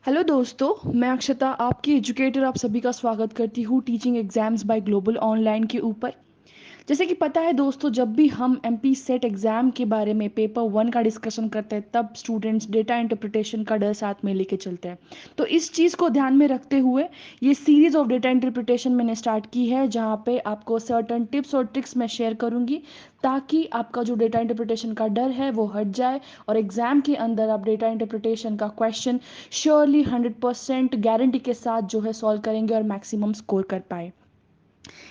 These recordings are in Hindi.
हेलो दोस्तों, मैं अक्षता आपकी एजुकेटर आप सभी का स्वागत करती हूँ teaching exams by global online के ऊपर। जैसे कि पता है दोस्तों, जब भी हम एमपी सेट एग्ज़ाम के बारे में पेपर 1 का डिस्कशन करते हैं तब स्टूडेंट्स डेटा इंटरप्रिटेशन का डर साथ में लेके चलते हैं। तो इस चीज़ को ध्यान में रखते हुए ये सीरीज़ ऑफ डेटा इंटरप्रिटेशन मैंने स्टार्ट की है, जहाँ पे आपको सर्टन टिप्स और ट्रिक्स मैं शेयर करूँगी ताकि आपका जो डेटा इंटरप्रिटेशन का डर है वो हट जाए और एग्ज़ाम के अंदर आप डेटा इंटरप्रिटेशन का क्वेश्चन श्योरली 100% गारंटी के साथ जो है सॉल्व करेंगे और मैक्सिमम स्कोर कर पाए।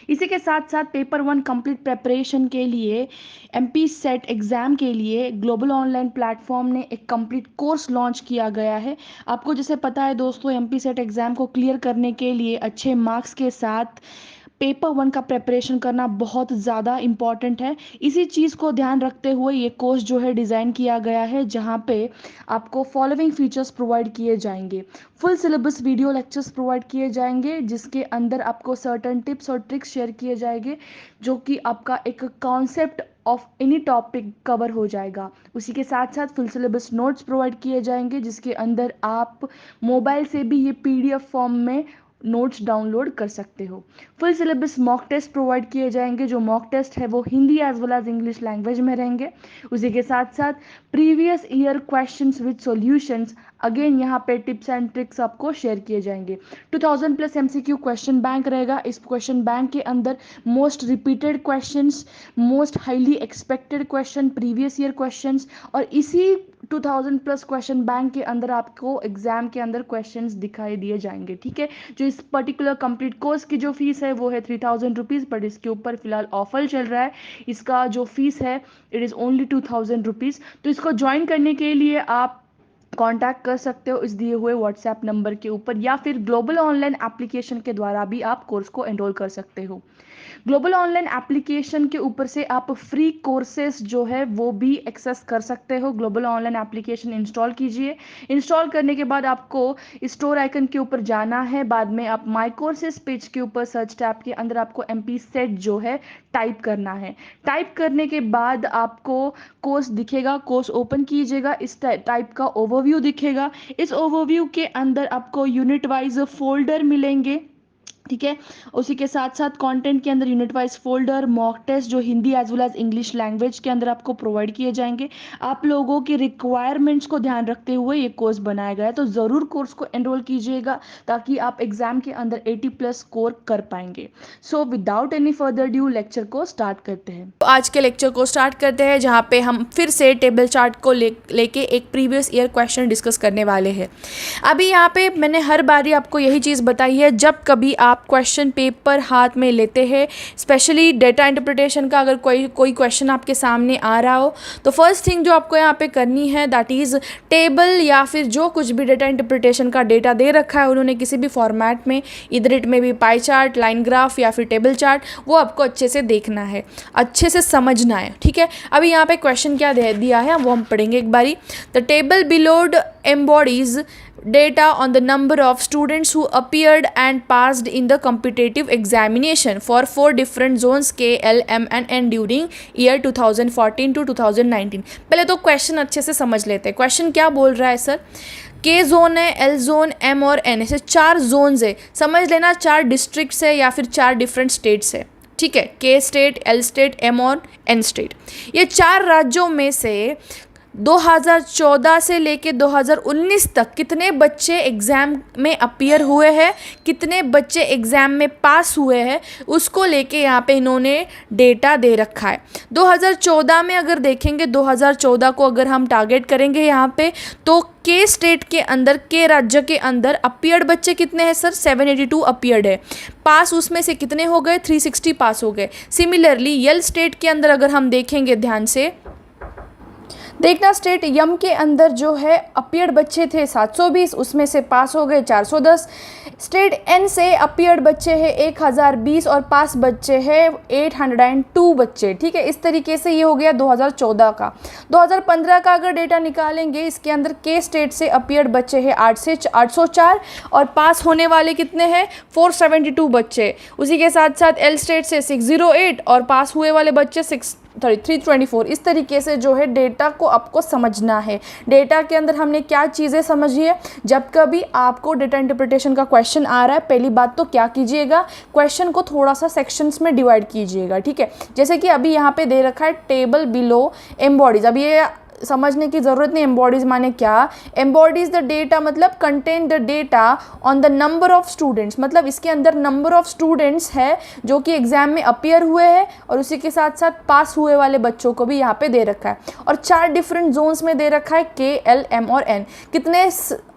इसी के साथ साथ पेपर 1 कंप्लीट प्रेपरेशन के लिए एमपी सेट एग्ज़ाम के लिए ग्लोबल ऑनलाइन प्लेटफॉर्म ने एक कंप्लीट कोर्स लॉन्च किया गया है। आपको जैसे पता है दोस्तों, एमपी सेट एग्ज़ाम को क्लियर करने के लिए अच्छे मार्क्स के साथ पेपर 1 का प्रेपरेशन करना बहुत ज़्यादा इम्पॉर्टेंट है। इसी चीज़ को ध्यान रखते हुए ये कोर्स जो है डिज़ाइन किया गया है, जहाँ पे आपको फॉलोइंग फीचर्स प्रोवाइड किए जाएंगे। Full syllabus video lectures provide किए जाएंगे, जिसके अंदर आपको सर्टन टिप्स और ट्रिक्स शेयर किए जाएंगे जो कि आपका एक concept of any topic cover हो जाएगा। उसी के साथ साथ फुल सिलेबस नोट्स प्रोवाइड किए जाएंगे, जिसके अंदर आप मोबाइल से भी ये पीडीएफ फॉर्म में नोट्स डाउनलोड कर सकते हो। Full syllabus mock test provide किए जाएंगे। जो मॉक टेस्ट है वो Hindi as well as English language में रहेंगे। उसी के साथ साथ previous year questions with solutions, again यहाँ पे टिप्स एंड ट्रिक्स आपको शेयर किए जाएंगे। 2000 प्लस एमसीक्यू क्वेश्चन बैंक रहेगा। इस क्वेश्चन बैंक के अंदर most repeated questions, most highly expected question, previous year questions, और इसी 2000 प्लस क्वेश्चन बैंक के अंदर आपको एग्जाम के अंदर क्वेश्चंस दिखाई दिए जाएंगे। ठीक है, जो इस पर्टिकुलर कंप्लीट कोर्स की जो फीस है वो है 3000 रुपीज़, बट इसके ऊपर फिलहाल ऑफर चल रहा है। इसका जो फीस है इट इज़ ओनली 2000 रुपीज़। तो इसको ज्वाइन करने के लिए आप कांटेक्ट कर सकते हो इस दिए हुए व्हाट्सएप नंबर के ऊपर, या फिर ग्लोबल ऑनलाइन एप्लीकेशन के द्वारा भी आप कोर्स को एनरोल कर सकते हो। ग्लोबल ऑनलाइन एप्लीकेशन के ऊपर से आप फ्री कोर्सेज जो है वो भी एक्सेस कर सकते हो। ग्लोबल ऑनलाइन एप्लीकेशन इंस्टॉल कीजिए। इंस्टॉल करने के बाद आपको स्टोर आइकन के ऊपर जाना है। बाद में आप माई कोर्सेज पेज के ऊपर सर्च टैब के अंदर आपको एमपी सेट जो है टाइप करना है। टाइप करने के बाद आपको कोर्स दिखेगा, कोर्स ओपन कीजिएगा, इस टाइप का ओवरव्यू दिखेगा। इस ओवरव्यू के अंदर आपको यूनिट वाइज फोल्डर मिलेंगे। ठीक है, उसी के साथ साथ कंटेंट के अंदर unit wise folder, mock test जो Hindi as well as English language के अंदर आपको प्रोवाइड किए जाएंगे। आप लोगों की रिक्वायरमेंट्स को ध्यान रखते हुए ये कोर्स बनाया गया है, तो ज़रूर कोर्स को एनरोल कीजिएगा ताकि आप एग्जाम के अंदर 80 प्लस स्कोर कर पाएंगे। So without any further due lecture को स्टार्ट करते हैं। तो आज के लेक्चर को स्टार्ट करते हैं, जहाँ पे हम फिर से टेबल चार्ट को लेके एक प्रीवियस ईयर क्वेश्चन डिस्कस करने वाले हैं। अभी यहाँ पे मैंने हर बारी आपको यही चीज़ बताई है, जब कभी आप क्वेश्चन पेपर हाथ में लेते हैं, स्पेशली डेटा इंटरप्रिटेशन का अगर कोई क्वेश्चन आपके सामने आ रहा हो, तो फर्स्ट थिंग जो आपको यहाँ पे करनी है दैट इज़ टेबल या फिर जो कुछ भी डेटा इंटरप्रिटेशन का डेटा दे रखा है उन्होंने किसी भी फॉर्मेट में, इधर इट में भी पाई चार्ट, लाइन ग्राफ या फिर टेबल चार्ट, वो आपको अच्छे से देखना है, अच्छे से समझना है। ठीक है, अभी यहाँ पे क्वेश्चन क्या दे दिया है वो हम पढ़ेंगे एक बारी। The table below embodies data on the number of students who appeared and passed in the competitive examination for 4 different zones K, L, M and N during year 2014 to 2019। पहले तो क्वेश्चन अच्छे से समझ लेते हैं। क्वेश्चन क्या बोल रहा है सर? के जोन है, एल जोन, एम और एन, ऐसे 4 जोन्स है। समझ लेना 4 डिस्ट्रिक्ट्स है या फिर 4 डिफरेंट स्टेट्स है। ठीक है, के स्टेट, एल स्टेट, एम और एन स्टेट, ये 4 राज्यों में से 2014 से लेके 2019 तक कितने बच्चे एग्ज़ाम में अपीयर हुए हैं, कितने बच्चे एग्ज़ाम में पास हुए हैं, उसको लेके यहाँ पे इन्होंने डेटा दे रखा है। 2014 में अगर देखेंगे, 2014 को अगर हम टारगेट करेंगे यहाँ पे, तो के स्टेट के अंदर, के राज्य के अंदर अपीयर्ड बच्चे कितने हैं सर? 782 अपीयर्ड है। पास उसमें से कितने हो गए? 360 पास हो गए। सिमिलरली यल स्टेट के अंदर अगर हम देखेंगे ध्यान से, देखना स्टेट यम के अंदर जो है अपीयर्ड बच्चे थे 720, उसमें से पास हो गए 410। स्टेट एन से अपीयर्ड बच्चे हैं 1020 और पास बच्चे हैं 802 बच्चे। ठीक है, इस तरीके से ये हो गया 2014 का। 2015 का अगर डेटा निकालेंगे, इसके अंदर के स्टेट से अपीयर्ड बच्चे हैं 804 और पास होने वाले कितने हैं? 472 बच्चे। उसी के साथ साथ एल स्टेट से 608 और पास हुए वाले बच्चे 324। इस तरीके से जो है डेटा को आपको समझना है। डेटा के अंदर हमने क्या चीज़ें समझी है, जब कभी आपको डेटा इंटरप्रिटेशन का क्वेश्चन आ रहा है, पहली बात तो क्या कीजिएगा, क्वेश्चन को थोड़ा सा सेक्शंस में डिवाइड कीजिएगा, ठीक है। जैसे कि अभी यहाँ पे दे रखा है टेबल बिलो एम्बॉडीज। अब ये समझने की ज़रूरत नहीं, एम्बॉडीज माने क्या, एम्बॉडीज द डेटा मतलब contain the data on the number of students, मतलब इसके अंदर नंबर ऑफ स्टूडेंट्स है जो कि एग्जाम में अपीयर हुए हैं और उसी के साथ साथ पास हुए वाले बच्चों को भी यहाँ पे दे रखा है। और 4 डिफरेंट जोन्स में दे रखा है के, एल, एम और एन। कितने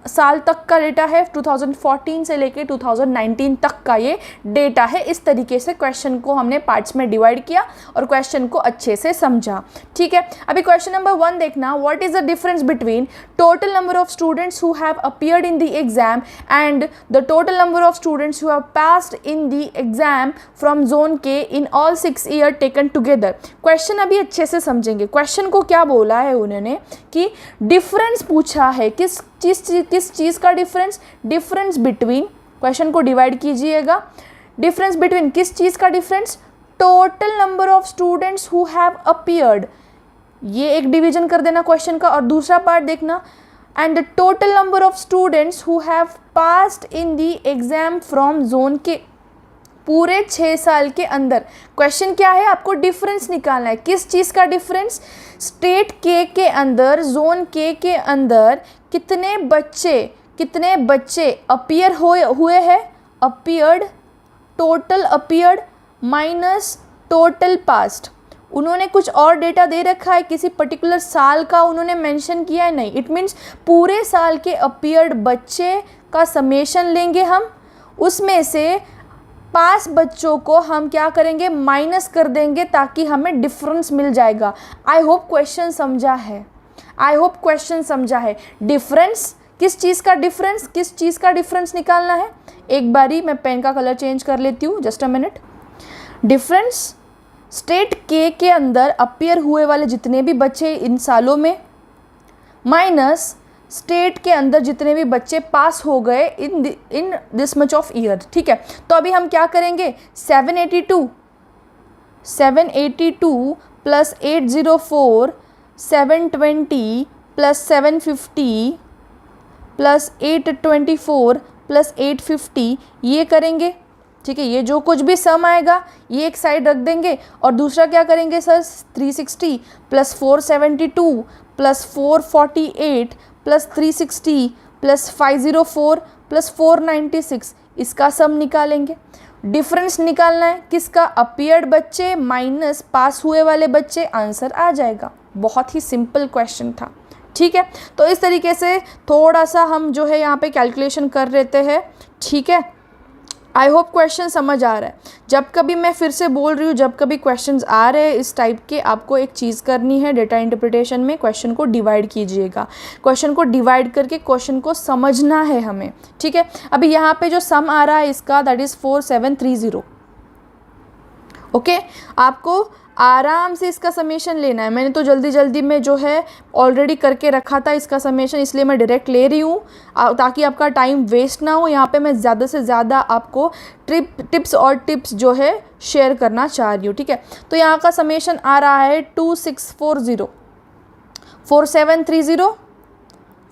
साल तक का डेटा है, 2014 से लेके 2019 तक का ये डेटा है। इस तरीके से क्वेश्चन को हमने पार्ट्स में डिवाइड किया और क्वेश्चन को अच्छे से समझा, ठीक है। अभी क्वेश्चन नंबर 1 देखना, what is the difference between total number of students who have appeared in the exam and the total number of students who have passed in the exam from zone K in all 6 year taken together. Question अभी अच्छे से समझेंगे। क्वेश्चन को क्या बोला है उन्होंने कि डिफरेंस पूछा है, किस चीज़ का डिफरेंस, डिफरेंस बिटवीन, क्वेश्चन को डिवाइड कीजिएगा, डिफरेंस बिटवीन किस चीज़ का difference, total number of students who have appeared, ये एक डिवीजन कर देना क्वेश्चन का। और दूसरा पार्ट देखना, and the total number of students who have passed in the exam from zone के, पूरे 6 साल के अंदर। क्वेश्चन क्या है, आपको डिफरेंस निकालना है। किस चीज़ का डिफरेंस, स्टेट के अंदर, जोन के अंदर कितने बच्चे अपीयर हुए हैं, appeared, total appeared minus total past. उन्होंने कुछ और डेटा दे रखा है, किसी पर्टिकुलर साल का उन्होंने मेंशन किया है नहीं। इट मीन्स पूरे साल के अपीयर्ड बच्चे का समेशन लेंगे हम, उसमें से पास बच्चों को हम क्या करेंगे, माइनस कर देंगे ताकि हमें डिफरेंस मिल जाएगा। आई होप क्वेश्चन समझा है, आई होप क्वेश्चन समझा है। डिफरेंस, किस चीज़ का डिफरेंस, किस चीज़ का डिफरेंस निकालना है। एक बारी मैं पेन का कलर चेंज कर लेती हूँ, just a minute. Difference state के अंदर अपीयर हुए वाले जितने भी बच्चे इन सालों में, माइनस स्टेट के अंदर जितने भी बच्चे पास हो गए in this much of year, ठीक है। तो अभी हम क्या करेंगे, 782 प्लस 804, 720 प्लस 750 प्लस 824 प्लस 850, ये करेंगे, ठीक है। ये जो कुछ भी सम आएगा ये एक साइड रख देंगे और दूसरा क्या करेंगे sir, 360 plus 472 plus 448 plus 360 plus 504 plus 496, इसका सम निकालेंगे। डिफरेंस निकालना है किसका, अपीयर्ड बच्चे माइनस पास हुए वाले बच्चे, आंसर आ जाएगा। बहुत ही सिंपल क्वेश्चन था, ठीक है। तो इस तरीके से थोड़ा सा हम जो है यहाँ पे कैलकुलेशन कर लेते हैं, ठीक है। आई होप क्वेश्चन समझ आ रहा है। जब कभी मैं फिर से बोल रही हूँ, जब कभी क्वेश्चंस आ रहे हैं इस टाइप के, आपको एक चीज़ करनी है, डेटा इंटरप्रिटेशन में क्वेश्चन को डिवाइड कीजिएगा। क्वेश्चन को डिवाइड करके क्वेश्चन को समझना है हमें, ठीक है। अभी यहाँ पे जो सम आ रहा है इसका, दैट इज़ 4730, ओके। आपको आराम से इसका समेशन लेना है। मैंने तो जल्दी जल्दी में जो है ऑलरेडी करके रखा था इसका समेशन, इसलिए मैं डायरेक्ट ले रही हूँ ताकि आपका टाइम वेस्ट ना हो। यहाँ पे मैं ज़्यादा से ज़्यादा आपको टिप्स और टिप्स जो है शेयर करना चाह रही हूँ, ठीक है। तो यहाँ का समेशन आ रहा है 2640,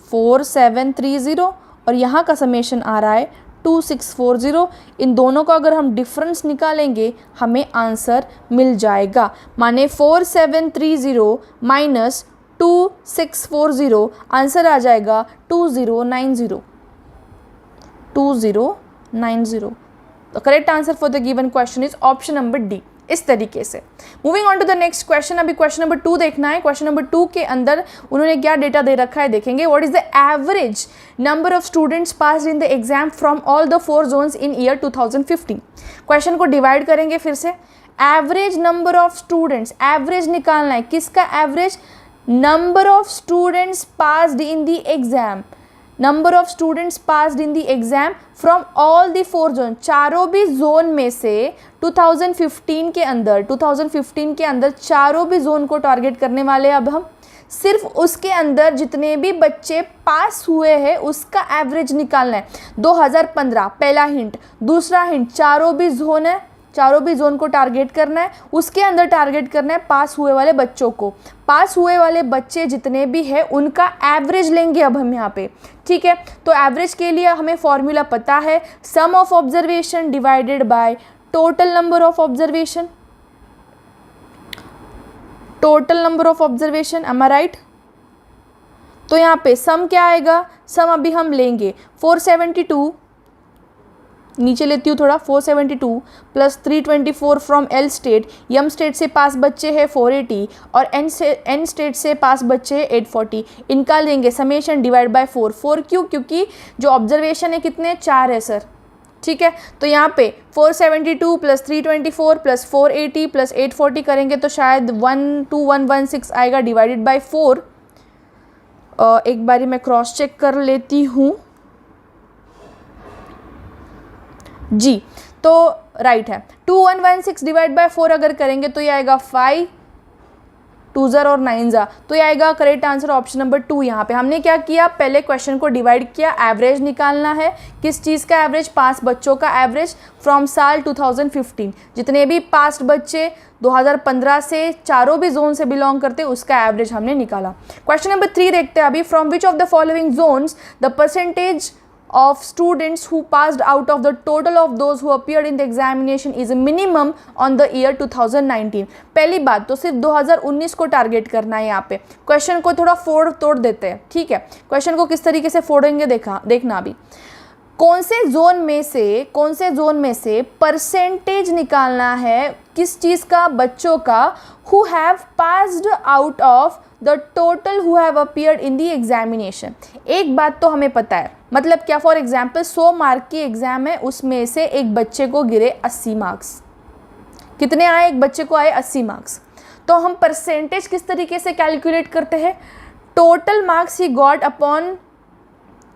4730 और यहाँ का समेशन आ रहा है 2640। इन दोनों का अगर हम डिफरेंस निकालेंगे हमें आंसर मिल जाएगा। माने 4730 माइनस 2640, आंसर आ जाएगा 2090। The correct answer for the given question is option number D. इस तरीके से moving on to the next question. अभी क्वेश्चन नंबर 2 देखना है। क्वेश्चन नंबर 2 के अंदर उन्होंने क्या डेटा दे रखा है देखेंगे। What is the average number of students passed in the exam from all the 4 zones in year 2015। Question को डिवाइड करेंगे फिर से। Average number of students, average निकालना है किसका, average number of students passed in the exam, number of students passed in the exam from all the 4 zone, चारों भी जोन में से 2015 के अंदर चारों भी जोन को टारगेट करने वाले हैं। अब हम सिर्फ उसके अंदर जितने भी बच्चे पास हुए हैं उसका एवरेज निकालना है। 2015 पहला हिंट। दूसरा हिंट, चारों भी जोन है, चारों भी जोन को टारगेट करना है, उसके अंदर टारगेट करना है पास हुए वाले बच्चों को। पास हुए वाले बच्चे जितने भी हैं उनका एवरेज लेंगे अब हम यहाँ पे, ठीक है। तो एवरेज के लिए हमें फॉर्मूला पता है, sum of observation divided by total number of observation, total number of observation, am I right. तो यहाँ पे सम क्या आएगा, सम अभी हम लेंगे 472, नीचे लेती हूँ थोड़ा, 472 plus 324 from L state, M state से पास बच्चे हैं 480 और एन स्टेट से पास बच्चे हैं 840, इनका लेंगे समेशन डिवाइड बाय 4। 4 क्यों, क्योंकि जो ऑब्जर्वेशन है कितने, 4 है सर, ठीक है। तो यहाँ पे 472 प्लस 324 प्लस 480 प्लस 840 करेंगे तो शायद 12116 आएगा डिवाइडेड बाय 4। एक बारी मैं क्रॉस चेक कर लेती हूँ जी, तो राइट है। 2116 डिवाइड बाय 4 अगर करेंगे तो ये आएगा 5 2 ज़र और 9 ज़ा, तो ये आएगा करेक्ट आंसर ऑप्शन नंबर 2। यहाँ पे हमने क्या किया, पहले क्वेश्चन को डिवाइड किया, एवरेज निकालना है, किस चीज़ का एवरेज, पास बच्चों का एवरेज फ्रॉम साल 2015, जितने भी पास्ट बच्चे 2015 से चारों भी जोन से बिलोंग करते उसका एवरेज हमने निकाला। क्वेश्चन नंबर 3 देखते हैं अभी, from which of the following zones the percentage of students who passed out of the total of those who appeared in the examination is a minimum on the year 2019। पहली बात तो सिर्फ 2019 को टारगेट करना है। यहाँ पे क्वेश्चन को थोड़ा फोड़ तोड़ देते हैं, ठीक है। क्वेश्चन को किस तरीके से फोड़ेंगे देखना अभी, कौन से जोन में से परसेंटेज निकालना है, किस चीज़ का, बच्चों का, who have passed out of the total who have appeared in the examination। एक बात तो हमें पता है, मतलब क्या, फॉर एग्जाम्पल 100 मार्क की एग्जाम है, उसमें से एक बच्चे को गिरे 80 मार्क्स, कितने आए, एक बच्चे को आए 80 मार्क्स, तो हम परसेंटेज किस तरीके से कैलकुलेट करते हैं, total marks he got upon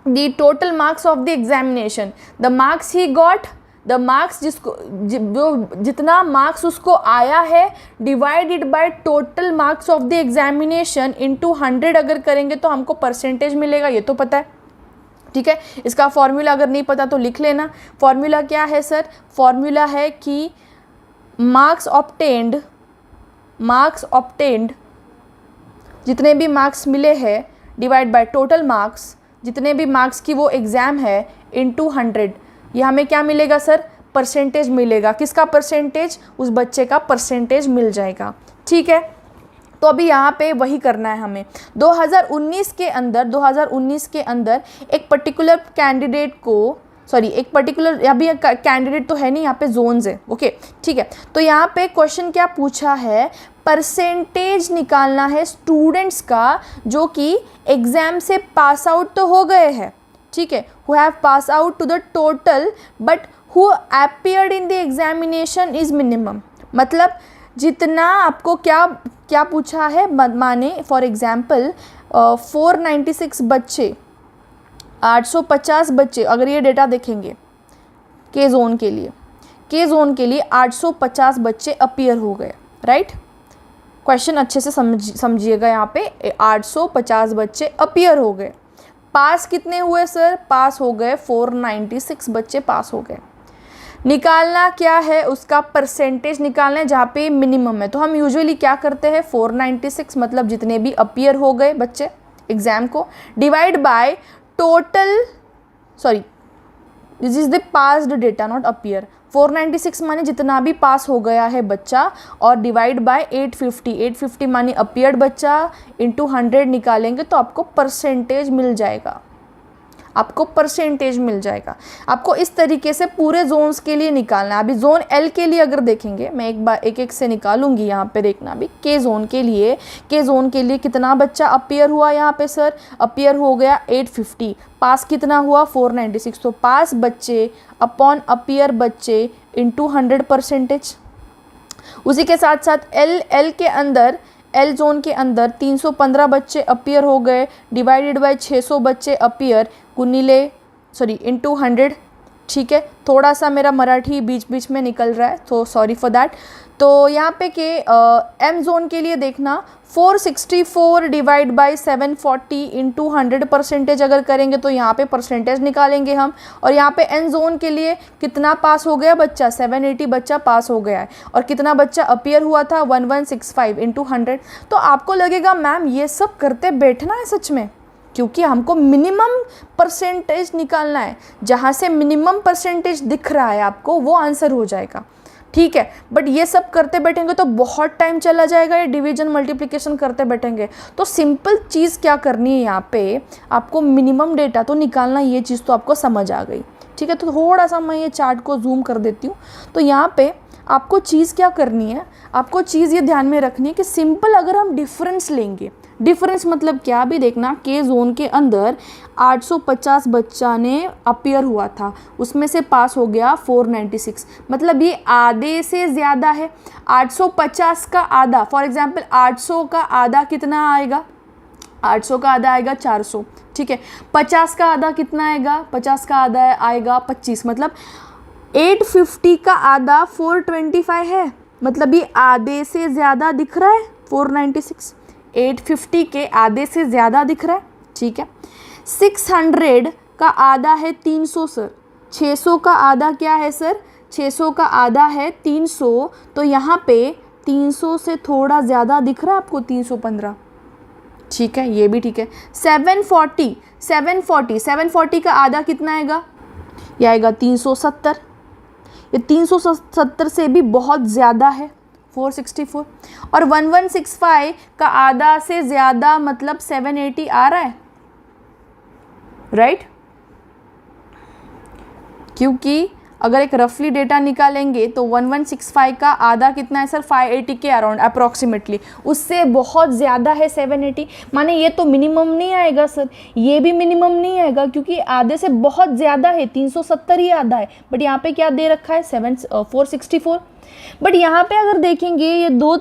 the total marks of the examination, the marks he got, the marks जितना मार्क्स उसको आया है divided by total marks of the examination into 100 अगर करेंगे तो हमको परसेंटेज मिलेगा, ये तो पता है, ठीक है। इसका फॉर्मूला अगर नहीं पता तो लिख लेना। फॉर्मूला क्या है सर, फॉर्मूला है कि मार्क्स ऑब्टेन्ड जितने भी मार्क्स मिले हैं डिवाइड बाय टोटल मार्क्स, जितने भी मार्क्स की वो एग्ज़ाम है, इनटू 100, ये हमें क्या मिलेगा सर, परसेंटेज मिलेगा। किसका परसेंटेज, उस बच्चे का परसेंटेज मिल जाएगा, ठीक है। तो अभी यहाँ पे वही करना है हमें। 2019 के अंदर एक पर्टिकुलर कैंडिडेट को, सॉरी एक पर्टिकुलर, अभी कैंडिडेट तो है नहीं, यहाँ पे जोन्स है, ओके ठीक है। तो यहाँ पे क्वेश्चन क्या पूछा है, परसेंटेज निकालना है स्टूडेंट्स का जो कि एग्ज़ाम से पास आउट तो हो गए हैं, ठीक है, who have pass out to the total but who appeared in the examination is minimum. मतलब जितना आपको क्या पूछा है, माने फॉर एग्जाम्पल 496 बच्चे, 850 बच्चे, अगर ये डेटा देखेंगे के ज़ोन के लिए 850 बच्चे अपीयर हो गए, राइट। क्वेश्चन अच्छे से समझिएगा, यहाँ पे 850 बच्चे अपीयर हो गए। पास कितने हुए सर, पास हो गए 496 बच्चे पास हो गए। निकालना क्या है, उसका परसेंटेज निकालना है जहाँ पे मिनिमम है। तो हम यूजुअली क्या करते हैं, 496 मतलब जितने भी अपीयर हो गए बच्चे एग्ज़ाम को, divide by total, sorry this is the passed data not appear, 496 माने जितना भी पास हो गया है बच्चा, और डिवाइड बाय 850 माने अपीयर्ड बच्चा, इनटू 100 निकालेंगे तो आपको परसेंटेज मिल जाएगा, आपको इस तरीके से पूरे जोन्स के लिए निकालना है। अभी जोन एल के लिए अगर देखेंगे, मैं एक से निकालूंगी, यहाँ पे देखना भी के जोन के लिए कितना बच्चा अपीयर हुआ, यहाँ पे सर अपीयर हो गया 850, पास कितना हुआ 496, तो पास बच्चे अपॉन अपीयर बच्चे इनटू 100 परसेंटेज। उसी के साथ साथ एल जोन के अंदर 315 बच्चे अपीयर हो गए, डिवाइडेड बाय 600 बच्चे अपीयर, इनटू 100, ठीक है, थोड़ा सा मेरा मराठी बीच बीच में निकल रहा है, तो सॉरी फॉर दैट। तो यहाँ पे के एम जोन के लिए देखना 464 डिवाइड बाई 740 इंटू 100% अगर करेंगे तो यहाँ पे परसेंटेज निकालेंगे हम। और यहाँ पे एन जोन के लिए कितना पास हो गया बच्चा, 780 बच्चा पास हो गया है। और कितना बच्चा अपीयर हुआ था, 1165 इंटू 100। तो आपको लगेगा मैम ये सब करते बैठना है सच में, क्योंकि हमको मिनिमम परसेंटेज निकालना है। जहाँ से मिनिमम परसेंटेज दिख रहा है आपको वो आंसर हो जाएगा, ठीक है। बट ये सब करते बैठेंगे तो बहुत टाइम चला जाएगा, ये डिवीजन मल्टीप्लिकेशन करते बैठेंगे। तो सिंपल चीज़ क्या करनी है, यहाँ पे आपको मिनिमम डेटा तो निकालना, ये चीज़ तो आपको समझ आ गई, ठीक है। तो थोड़ा सा मैं ये चार्ट को जूम कर देती हूँ। तो यहाँ पे आपको चीज़ क्या करनी है, आपको चीज़ ये ध्यान में रखनी है कि सिंपल अगर हम डिफरेंस लेंगे, डिफरेंस मतलब क्या, भी देखना के जोन के अंदर 850 बच्चा ने अपीयर हुआ था, उसमें से पास हो गया 496, मतलब ये आधे से ज़्यादा है। 850 का आधा, फॉर एग्जांपल 800 का आधा कितना आएगा, 800 का आधा आएगा 400, ठीक है। 50 का आधा कितना आएगा, 50 का आधा आएगा 25, मतलब 850 का आधा 425 है, मतलब ये आधे से ज़्यादा दिख रहा है 496, 850 के आधे से ज़्यादा दिख रहा है, ठीक है। 600 का आधा है 300 सर, 600 का आधा क्या है सर, 600 का आधा है 300, तो यहाँ पे 300 से थोड़ा ज़्यादा दिख रहा है आपको 315, ठीक है, ये भी ठीक है। 740 का आधा कितना आएगा, यह आएगा 370, ये 370 से भी बहुत ज़्यादा है 464। और 1165 का आधा से ज़्यादा मतलब 780 आ रहा है, राइट। क्योंकि अगर एक रफली डेटा निकालेंगे तो 1165 का आधा कितना है सर, 580 के अराउंड अप्रॉक्सीमेटली, उससे बहुत ज़्यादा है 780। माने ये तो मिनिमम नहीं आएगा सर, ये भी मिनिमम नहीं आएगा, क्योंकि आधे से बहुत ज़्यादा है, 370 ही आधा है। बट यहाँ पे क्या दे रखा है 464। बट यहाँ पे अगर देखेंगे ये दो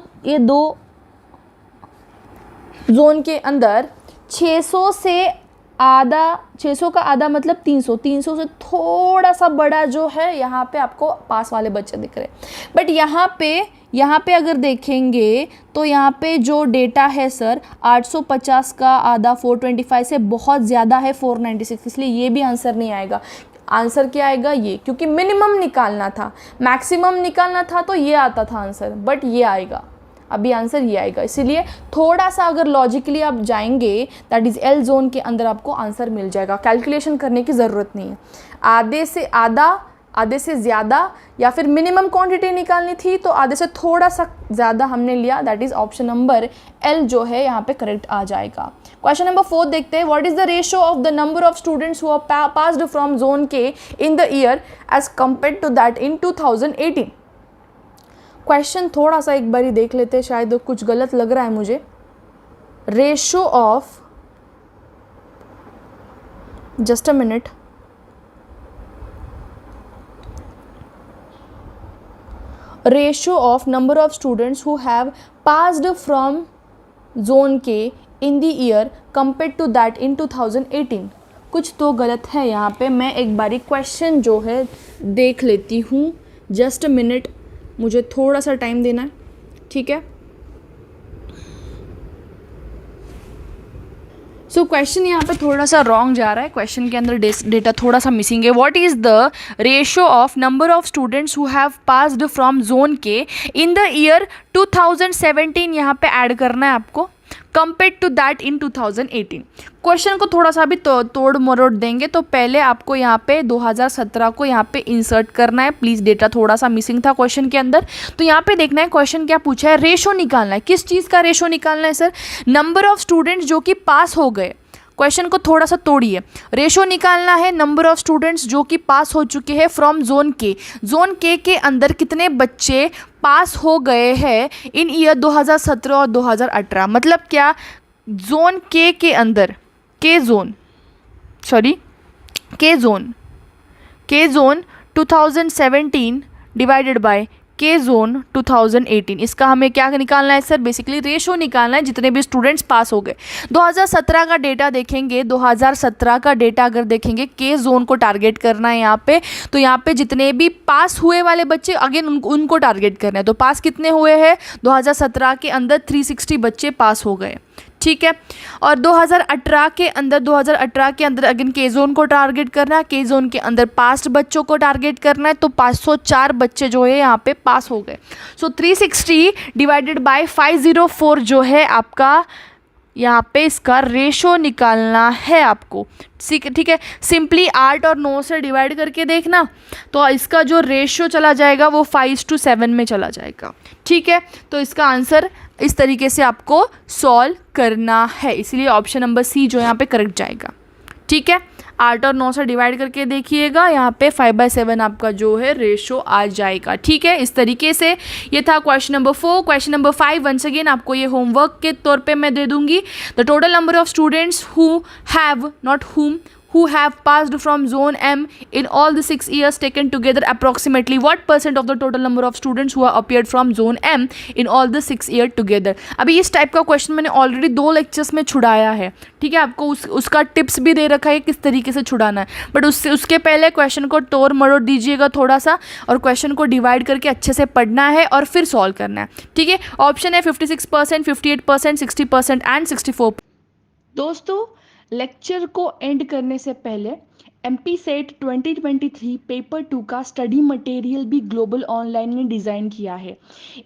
जोन के अंदर 600 का आधा मतलब 300 से थोड़ा सा बड़ा जो है, यहाँ पे आपको पास वाले बच्चे दिख रहे हैं। बट यहाँ पे अगर देखेंगे तो यहाँ पे जो डेटा है सर 850 का आधा 425 से बहुत ज़्यादा है 496, इसलिए ये भी आंसर नहीं आएगा। आंसर क्या आएगा ये, क्योंकि मिनिमम निकालना था, मैक्सिमम निकालना था तो ये आता था आंसर, बट ये आएगा, अभी आंसर ये आएगा। इसीलिए थोड़ा सा अगर लॉजिकली आप जाएंगे, दैट इज़ एल जोन के अंदर आपको आंसर मिल जाएगा, कैलकुलेशन करने की ज़रूरत नहीं है। आधे से आधा, आधे से ज़्यादा, या फिर मिनिमम क्वांटिटी निकालनी थी तो आधे से थोड़ा सा ज़्यादा हमने लिया, that is option number L जो है यहाँ पे करेक्ट आ जाएगा। क्वेश्चन नंबर 4 देखते हैं, what is the ratio of the number of students who are passed from zone K in the year as compare to that in 2018। Question थोड़ा सा एक बारी देख लेते हैं, शायद कुछ गलत लग रहा है मुझे। Ratio of, just a minute, ratio of number of students who have passed from zone K in the year compare to that in 2018। कुछ तो गलत है यहाँ पे, मैं एक बारी क्वेश्चन जो है देख लेती हूँ, जस्ट अ मिनट, मुझे थोड़ा सा टाइम देना है, ठीक है। सो क्वेश्चन यहाँ पे थोड़ा सा रॉन्ग जा रहा है, क्वेश्चन के अंदर डेटा थोड़ा सा मिसिंग है। What is the ratio of number of students who have passed from zone K in the year 2017, यहाँ पे ऐड करना है आपको, compare to that in 2018। Question को थोड़ा सा भी तोड़ मरोड़ देंगे, तो पहले आपको यहाँ पे 2017 को यहाँ पे इंसर्ट करना है। प्लीज़, डेटा थोड़ा सा मिसिंग था क्वेश्चन के अंदर। तो यहाँ पे देखना है क्वेश्चन क्या पूछा है, रेशो निकालना है। किस चीज़ का रेशो निकालना है सर, नंबर ऑफ स्टूडेंट्स जो कि पास हो गए। क्वेश्चन को थोड़ा सा तोड़िए, रेशो निकालना है नंबर ऑफ स्टूडेंट्स जो कि पास हो चुके हैं फ्रॉम जोन के। जोन के अंदर कितने बच्चे पास हो गए हैं इन ईयर 2017 और 2018। मतलब क्या, जोन के अंदर के जोन 2017 डिवाइडेड बाय के जोन 2018, इसका हमें क्या निकालना है सर? बेसिकली रेशो निकालना है जितने भी स्टूडेंट्स पास हो गए। 2017 का डेटा देखेंगे, 2017 का डेटा अगर देखेंगे के जोन को टारगेट करना है यहाँ पे, तो यहाँ पे जितने भी पास हुए वाले बच्चे अगेन उनको टारगेट करना है। तो पास कितने हुए हैं? 2017 के अंदर 360 बच्चे पास हो गए, ठीक है। और 2018 के अंदर अगेन के जोन को टारगेट करना है, के जोन के अंदर पास बच्चों को टारगेट करना है, तो 504 बच्चे जो है यहाँ पे पास हो गए। सो 360 डिवाइडेड बाय 504 जो है आपका यहाँ पे इसका रेशो निकालना है आपको, ठीक है। सिंपली 8 और 9 से डिवाइड करके देखना, तो इसका जो रेशो चला जाएगा वो 5:7 में चला जाएगा, ठीक है। तो इसका आंसर इस तरीके से आपको सॉल्व करना है, इसीलिए ऑप्शन नंबर सी जो यहाँ पे करेक्ट जाएगा, ठीक है। 8 और 9 से डिवाइड करके देखिएगा, यहाँ पे 5/7 आपका जो है रेशो आ जाएगा, ठीक है। इस तरीके से ये था question number 4। Question number 5 once again आपको ये होमवर्क के तौर पे मैं दे दूंगी। The total number of students who have, not whom, who have passed from zone M in all the 6 years taken together, approximately what % of the total number of students who have appeared from zone M in all the 6 year together। अभी इस टाइप का क्वेश्चन मैंने ऑलरेडी 2 लेक्चर्स में छुड़ाया है, ठीक है। आपको उसका टिप्स भी दे रखा है किस तरीके से छुड़ाना है, बट उसके पहले क्वेश्चन को तोड़ मरोड़ दीजिएगा थोड़ा सा, और क्वेश्चन को डिवाइड करके अच्छे से पढ़ना है और फिर सॉल्व करना है, ठीक है। ऑप्शन है 56%, 58%, 60% एंड 64%। दोस्तों, लेक्चर को एंड करने से पहले एमपी सेट 2023 पेपर 2 का स्टडी मटेरियल भी ग्लोबल ऑनलाइन ने डिज़ाइन किया है।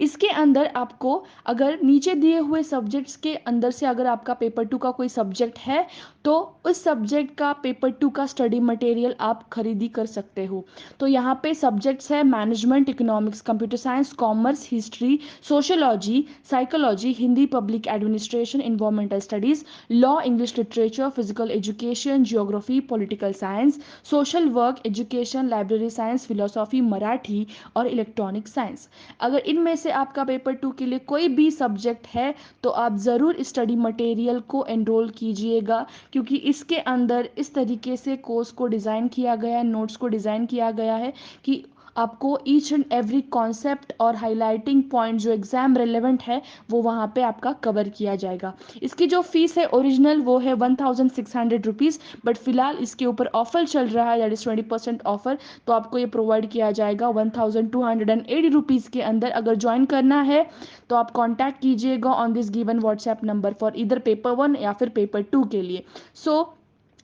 इसके अंदर आपको अगर नीचे दिए हुए सब्जेक्ट्स के अंदर से अगर आपका पेपर 2 का कोई सब्जेक्ट है तो उस सब्जेक्ट का पेपर 2 का स्टडी मटेरियल आप खरीदी कर सकते हो। तो यहाँ पे सब्जेक्ट्स है management, economics, computer science, commerce, history, sociology, psychology, Hindi, public administration, environmental studies, law, English literature, physical education, geography, political science, social work, education, library science, philosophy, Marathi और इलेक्ट्रॉनिक साइंस। अगर इनमें से आपका पेपर 2 के लिए कोई भी सब्जेक्ट है तो आप ज़रूर स्टडी मटेरियल को एनरोल कीजिएगा, क्योंकि इसके अंदर इस तरीके से कोर्स को डिज़ाइन किया गया है, नोट्स को डिज़ाइन किया गया है कि आपको ईच एंड एवरी कॉन्सेप्ट और हाईलाइटिंग पॉइंट जो एग्ज़ाम रेलेवेंट है वो वहाँ पे आपका कवर किया जाएगा। इसकी जो फीस है ओरिजिनल वो है 1600 रुपीज़, बट फिलहाल इसके ऊपर ऑफर चल रहा है, दैट इज़ 20% ऑफर, तो आपको ये प्रोवाइड किया जाएगा 1280 रुपीज़ के अंदर। अगर ज्वाइन करना है तो आप कॉन्टैक्ट कीजिएगा on this given WhatsApp number for either paper 1 या फिर पेपर 2 के लिए। So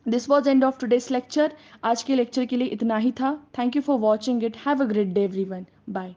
this was end of today's lecture. आज के लेक्चर के लिए इतना ही था। Thank you for watching it. Have a great day everyone. Bye.